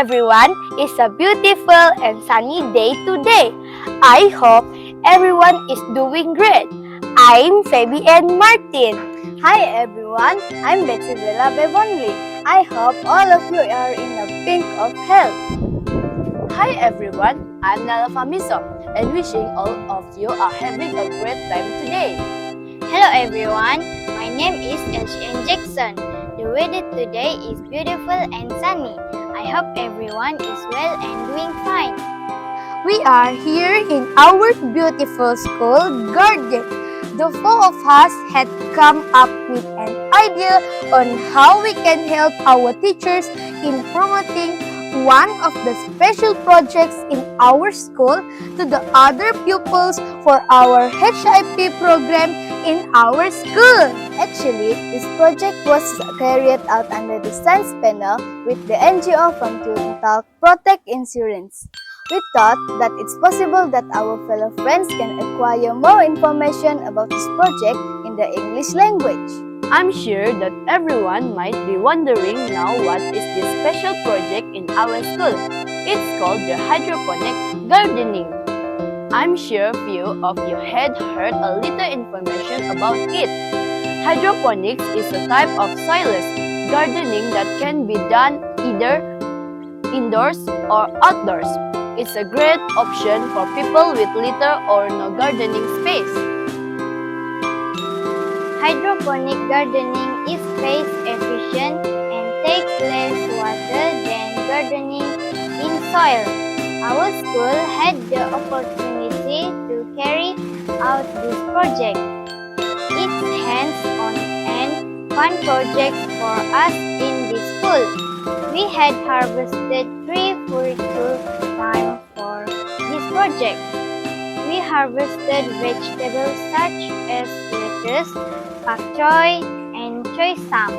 everyone. It's a beautiful and sunny day today. I hope everyone is doing great. I'm Fabi and Martin. Hi everyone, I'm Betsy Bella Bebonli. I hope all of you are in the pink of health. Hi everyone, I'm Nala Famiso and wishing all of you are having a great time today. Hello everyone, my name is Elshien Jackson. The weather today is beautiful and sunny. I hope everyone is well and doing fine. We are here in our beautiful school garden. The four of us had come up with an idea on how we can help our teachers in promoting one of the special projects in our school to the other pupils for our HIP program in our school. Actually, this project was carried out under the science panel with the NGO from Tuntal Protect Insurance. We thought that it's possible that our fellow friends can acquire more information about this project in the English language. I'm sure that everyone might be wondering now what is this special project in our school. It's called the Hydroponic Gardening. I'm sure few of you had heard a little information about it. Hydroponics is a type of soilless gardening that can be done either indoors or outdoors. It's a great option for people with little or no gardening space. Hydroponic gardening is space efficient and takes less water than gardening in soil. Our school had the opportunity to carry out this project. It's hands-on and fun project for us in this school. We had harvested 3 full time for this project. We harvested vegetables such as lettuce, pak choy, and choy sam.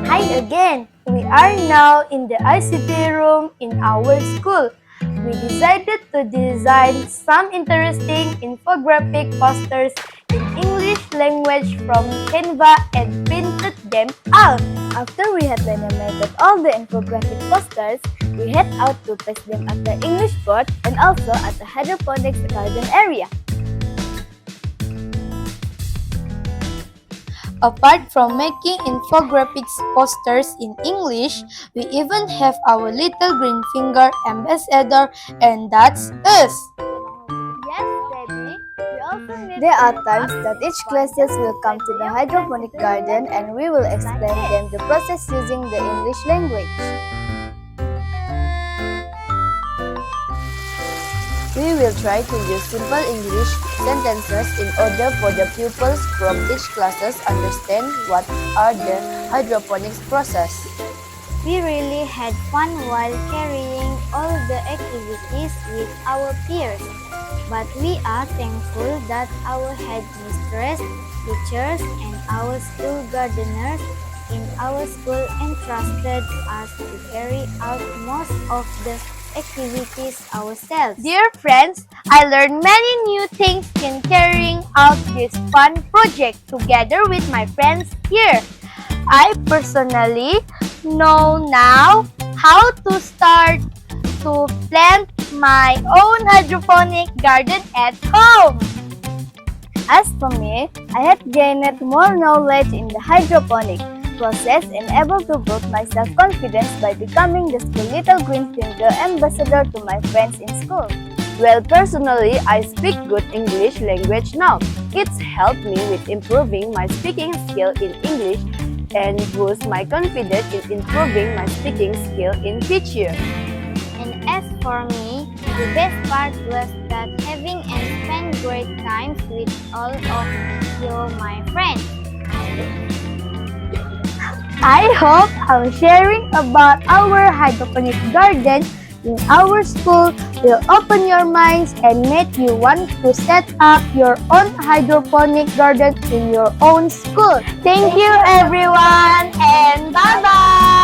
Hi again! We are now in the ICT room in our school. We decided to design some interesting infographic posters in English language from Canva and printed them out. After we had animated all the infographic posters, we head out to paste them at the English board and also at the hydroponics garden area. Apart from making infographics posters in English, we even have our little green finger ambassador, and that's us. Yes, baby. There are times that each classes will come to the hydroponic garden and we will explain them the process using the English language. We will try to use simple English sentences in order for the pupils from each classes understand what are the hydroponics process. We really had fun while carrying all the activities with our peers. But we are thankful that our headmistress, teachers, and our school gardeners in our school entrusted us to carry out most of the activities ourselves. Dear friends, I learned many new things in carrying out this fun project together with my friends here. I personally know now how to start to plant my own hydroponic garden at home. As for me, I had gained more knowledge in the hydroponic process and able to build my self-confidence by becoming the school little green finger ambassador to my friends in school. Well, personally, I speak good English language now. It's helped me with improving my speaking skill in English and boost my confidence in improving my speaking skill in future. And as for me, the best part was that having and spend great times with all of you, my friends. I hope our sharing about our hydroponic garden in our school will open your minds and make you want to set up your own hydroponic garden in your own school. Thank you everyone and bye-bye!